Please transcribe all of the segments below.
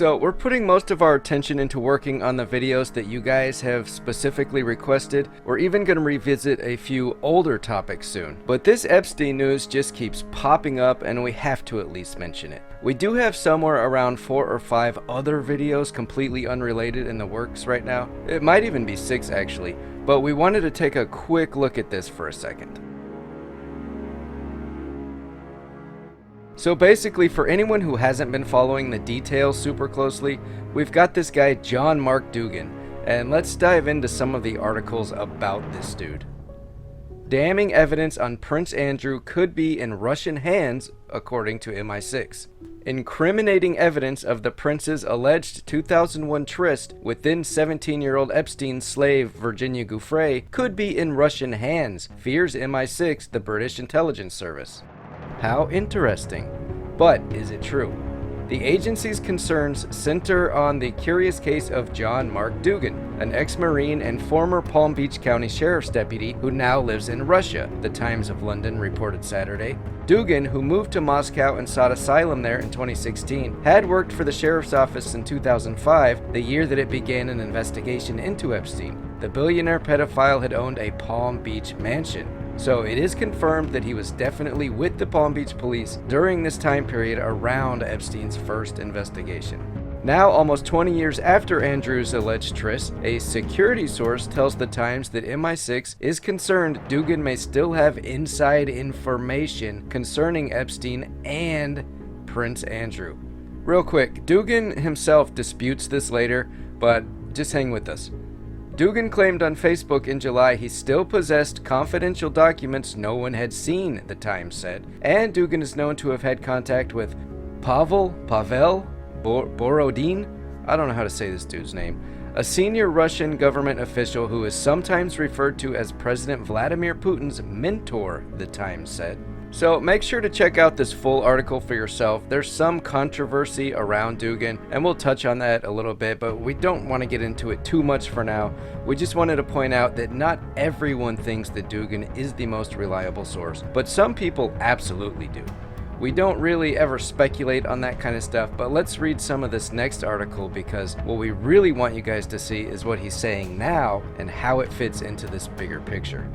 So we're putting most of our attention into working on the videos that you guys have specifically requested. We're even going to revisit a few older topics soon. But this Epstein news just keeps popping up and we have to at least mention it. We do have somewhere around 4 or 5 other videos completely unrelated in the works right now. It might even be 6 actually, but we wanted to take a quick look at this for a second. So basically, for anyone who hasn't been following the details super closely, we've got this guy John Mark Dougan, and let's dive into some of the articles about this dude. Damning evidence on Prince Andrew could be in Russian hands, according to MI6. Incriminating evidence of the prince's alleged 2001 tryst with then 17-year-old Epstein slave Virginia Giuffre could be in Russian hands, fears MI6, the British intelligence service. How interesting. But is it true? The agency's concerns center on the curious case of John Mark Dougan, an ex-Marine and former Palm Beach County Sheriff's deputy who now lives in Russia, the Times of London reported Saturday. Dougan, who moved to Moscow and sought asylum there in 2016, had worked for the sheriff's office in 2005, the year that it began an investigation into Epstein. The billionaire pedophile had owned a Palm Beach mansion. So it is confirmed that he was definitely with the Palm Beach police during this time period around Epstein's first investigation. Now, almost 20 years after Andrew's alleged tryst, a security source tells the Times that MI6 is concerned Dougan may still have inside information concerning Epstein and Prince Andrew. Real quick, Dougan himself disputes this later, but just hang with us. Dougan claimed on Facebook in July he still possessed confidential documents no one had seen, the Times said, and Dougan is known to have had contact with Pavel Borodin, I don't know how to say this dude's name, a senior Russian government official who is sometimes referred to as President Vladimir Putin's mentor, the Times said. So make sure to check out this full article for yourself. There's some controversy around Dougan, and we'll touch on that a little bit, but we don't want to get into it too much for now. We just wanted to point out that not everyone thinks that Dougan is the most reliable source, but some people absolutely do. We don't really ever speculate on that kind of stuff, but let's read some of this next article because what we really want you guys to see is what he's saying now and how it fits into this bigger picture.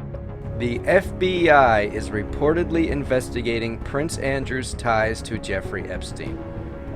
The FBI is reportedly investigating Prince Andrew's ties to Jeffrey Epstein.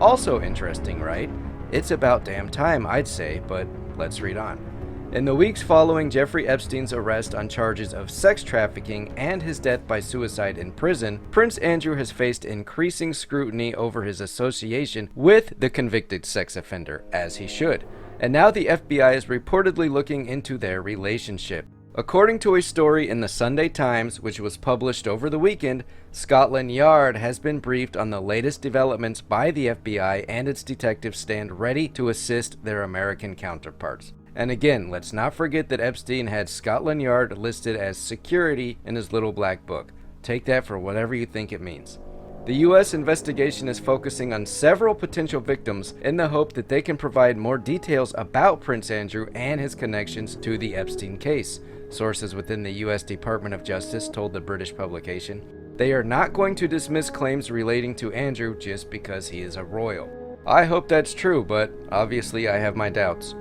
Also interesting, right? It's about damn time, I'd say, but let's read on. In the weeks following Jeffrey Epstein's arrest on charges of sex trafficking and his death by suicide in prison, Prince Andrew has faced increasing scrutiny over his association with the convicted sex offender, as he should. And now the FBI is reportedly looking into their relationship. According to a story in the Sunday Times, which was published over the weekend, Scotland Yard has been briefed on the latest developments by the FBI, and its detectives stand ready to assist their American counterparts. And again, let's not forget that Epstein had Scotland Yard listed as security in his little black book. Take that for whatever you think it means. The U.S. investigation is focusing on several potential victims in the hope that they can provide more details about Prince Andrew and his connections to the Epstein case. Sources within the U.S. Department of Justice told the British publication. They are not going to dismiss claims relating to Andrew just because he is a royal. I hope that's true, but obviously I have my doubts.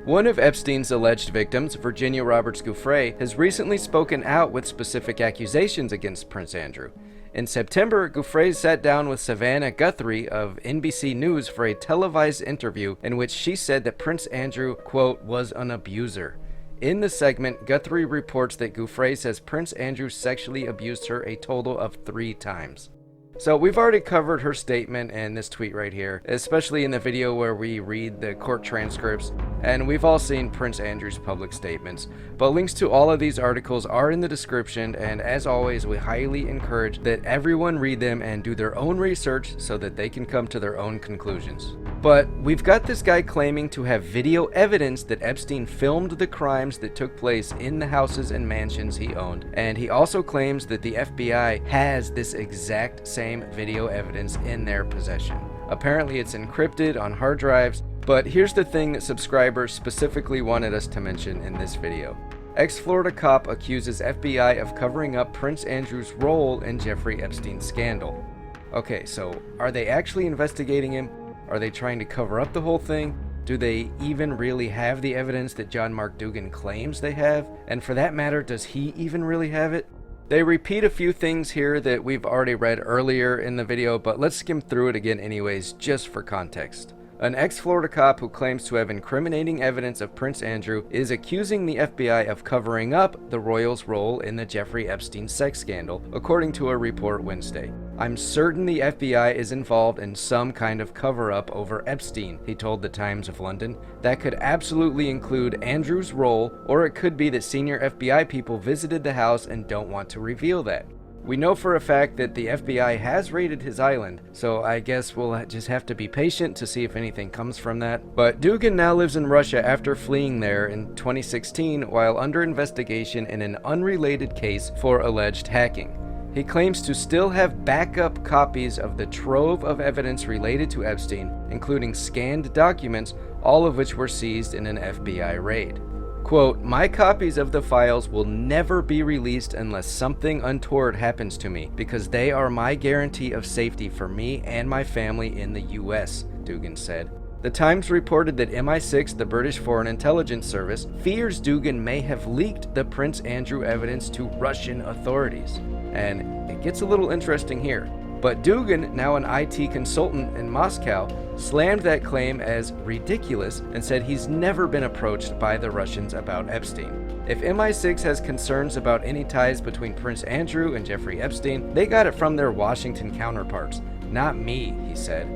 One of Epstein's alleged victims, Virginia Roberts Giuffre, has recently spoken out with specific accusations against Prince Andrew. In September, Giuffre sat down with Savannah Guthrie of NBC News for a televised interview in which she said that Prince Andrew, quote, was an abuser. In the segment, Guthrie reports that Giuffre says Prince Andrew sexually abused her a total of 3 times. So we've already covered her statement in this tweet right here, especially in the video where we read the court transcripts, and we've all seen Prince Andrew's public statements. But links to all of these articles are in the description, and as always, we highly encourage that everyone read them and do their own research so that they can come to their own conclusions. But we've got this guy claiming to have video evidence that Epstein filmed the crimes that took place in the houses and mansions he owned, and he also claims that the FBI has this exact same video evidence in their possession. Apparently it's encrypted on hard drives, but here's the thing that subscribers specifically wanted us to mention in this video. Ex-Florida cop accuses FBI of covering up Prince Andrew's role in Jeffrey Epstein's scandal. Okay, so are they actually investigating him? Are they trying to cover up the whole thing? Do they even really have the evidence that John Mark Dougan claims they have? And for that matter, does he even really have it? They repeat a few things here that we've already read earlier in the video, but let's skim through it again anyways, just for context. An ex-Florida cop who claims to have incriminating evidence of Prince Andrew is accusing the FBI of covering up the royals' role in the Jeffrey Epstein sex scandal, according to a report Wednesday. "I'm certain the FBI is involved in some kind of cover-up over Epstein," he told the Times of London. "That could absolutely include Andrew's role, or it could be that senior FBI people visited the house and don't want to reveal that. We know for a fact that the FBI has raided his island, so I guess we'll just have to be patient to see if anything comes from that." But Dougan now lives in Russia after fleeing there in 2016 while under investigation in an unrelated case for alleged hacking. He claims to still have backup copies of the trove of evidence related to Epstein, including scanned documents, all of which were seized in an FBI raid. Quote, "My copies of the files will never be released unless something untoward happens to me, because they are my guarantee of safety for me and my family in the US," Dougan said. The Times reported that MI6, the British Foreign Intelligence Service, fears Dougan may have leaked the Prince Andrew evidence to Russian authorities. And it gets a little interesting here. But Dougan, now an IT consultant in Moscow, slammed that claim as ridiculous and said he's never been approached by the Russians about Epstein. If MI6 has concerns about any ties between Prince Andrew and Jeffrey Epstein, they got it from their Washington counterparts, not me, he said.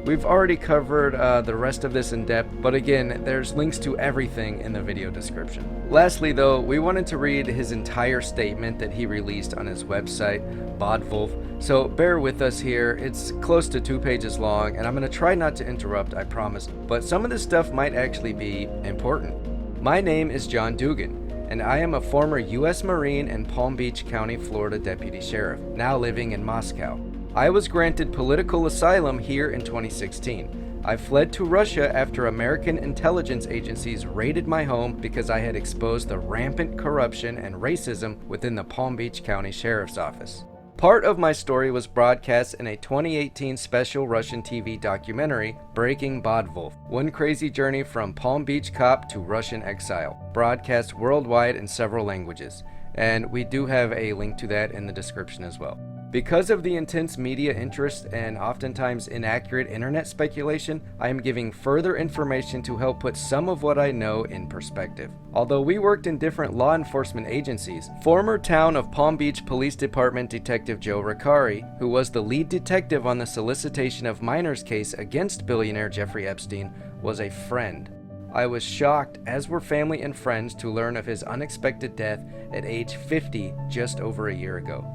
We've already covered the rest of this in depth, but again, there's links to everything in the video description. Lastly though, we wanted to read his entire statement that he released on his website, Bodvolf, so bear with us here. It's close to 2 pages long, and I'm going to try not to interrupt, I promise, but some of this stuff might actually be important. "My name is John Dougan, and I am a former U.S. Marine and Palm Beach County, Florida Deputy Sheriff, now living in Moscow. I was granted political asylum here in 2016. I fled to Russia after American intelligence agencies raided my home because I had exposed the rampant corruption and racism within the Palm Beach County Sheriff's Office. Part of my story was broadcast in a 2018 special Russian TV documentary, Breaking Bodvolf, One Crazy Journey from Palm Beach Cop to Russian Exile, broadcast worldwide in several languages, and we do have a link to that in the description as well. Because of the intense media interest and oftentimes inaccurate internet speculation, I am giving further information to help put some of what I know in perspective. Although we worked in different law enforcement agencies, former Town of Palm Beach Police Department Detective Joe Riccari, who was the lead detective on the solicitation of minors case against billionaire Jeffrey Epstein, was a friend. I was shocked, as were family and friends, to learn of his unexpected death at age 50 just over a year ago.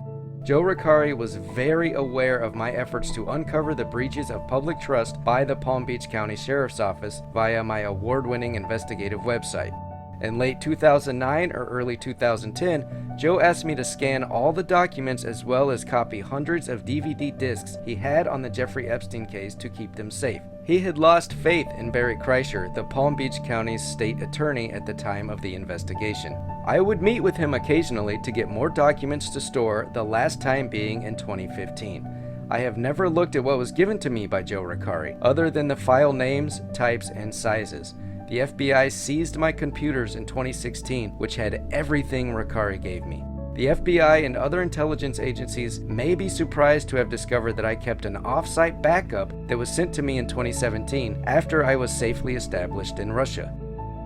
Joe Riccari was very aware of my efforts to uncover the breaches of public trust by the Palm Beach County Sheriff's Office via my award-winning investigative website. In late 2009 or early 2010, Joe asked me to scan all the documents as well as copy hundreds of DVD discs he had on the Jeffrey Epstein case to keep them safe. He had lost faith in Barry Kreischer, the Palm Beach County's state attorney at the time of the investigation. I would meet with him occasionally to get more documents to store, the last time being in 2015. I have never looked at what was given to me by Joe Riccari, other than the file names, types, and sizes. The FBI seized my computers in 2016, which had everything Riccari gave me. The FBI and other intelligence agencies may be surprised to have discovered that I kept an off-site backup that was sent to me in 2017 after I was safely established in Russia.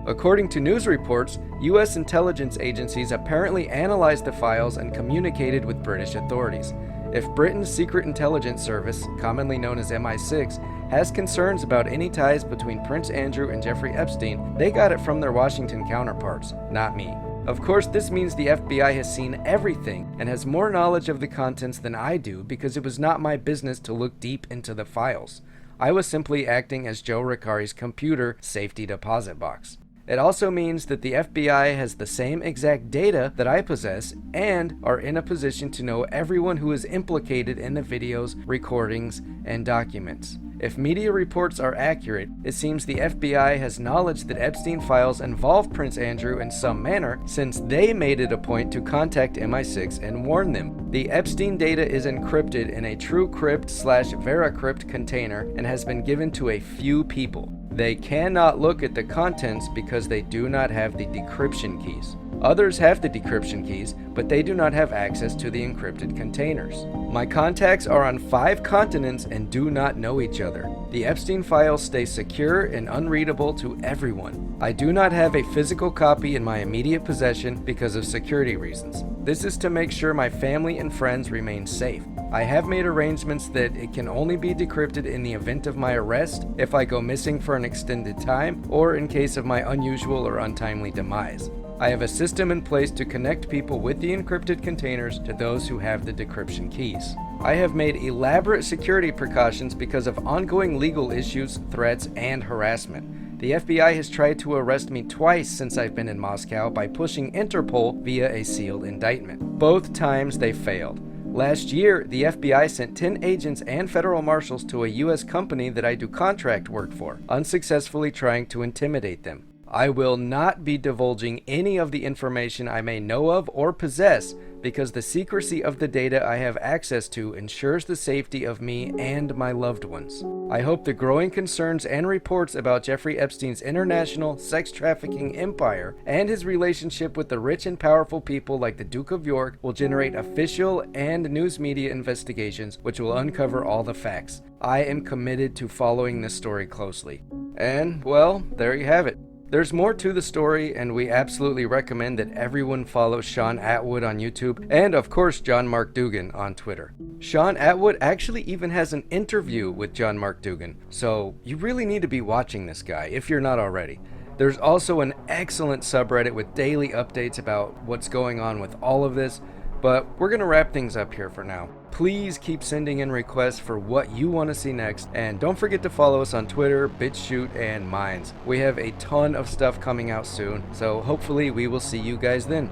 According to news reports, U.S. intelligence agencies apparently analyzed the files and communicated with British authorities. If Britain's Secret Intelligence Service, commonly known as MI6, has concerns about any ties between Prince Andrew and Jeffrey Epstein, they got it from their Washington counterparts, not me. Of course, this means the FBI has seen everything and has more knowledge of the contents than I do because it was not my business to look deep into the files. I was simply acting as Joe Riccari's computer safety deposit box. It also means that the FBI has the same exact data that I possess and are in a position to know everyone who is implicated in the videos, recordings, and documents. If media reports are accurate, it seems the FBI has knowledge that Epstein files involve Prince Andrew in some manner, since they made it a point to contact MI6 and warn them. The Epstein data is encrypted in a TrueCrypt/VeraCrypt container and has been given to a few people. They cannot look at the contents because they do not have the decryption keys. Others have the decryption keys, but they do not have access to the encrypted containers. My contacts are on 5 continents and do not know each other. The Epstein files stay secure and unreadable to everyone. I do not have a physical copy in my immediate possession because of security reasons. This is to make sure my family and friends remain safe. I have made arrangements that it can only be decrypted in the event of my arrest, if I go missing for an extended time, or in case of my unusual or untimely demise. I have a system in place to connect people with the encrypted containers to those who have the decryption keys. I have made elaborate security precautions because of ongoing legal issues, threats, and harassment. The FBI has tried to arrest me twice since I've been in Moscow by pushing Interpol via a sealed indictment. Both times they failed. Last year, the FBI sent 10 agents and federal marshals to a U.S. company that I do contract work for, unsuccessfully trying to intimidate them. I will not be divulging any of the information I may know of or possess because the secrecy of the data I have access to ensures the safety of me and my loved ones. I hope the growing concerns and reports about Jeffrey Epstein's international sex trafficking empire and his relationship with the rich and powerful people like the Duke of York will generate official and news media investigations which will uncover all the facts. I am committed to following this story closely. And, well, there you have it. There's more to the story, and we absolutely recommend that everyone follow Sean Atwood on YouTube and, of course, John Mark Dougan on Twitter. Sean Atwood actually even has an interview with John Mark Dougan, so you really need to be watching this guy if you're not already. There's also an excellent subreddit with daily updates about what's going on with all of this, but we're going to wrap things up here for now. Please keep sending in requests for what you want to see next, and don't forget to follow us on Twitter, BitChute, and Minds. We have a ton of stuff coming out soon, so hopefully we will see you guys then.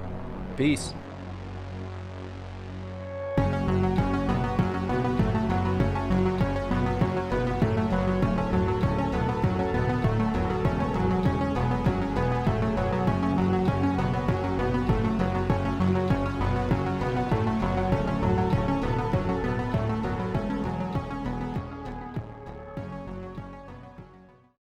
Peace.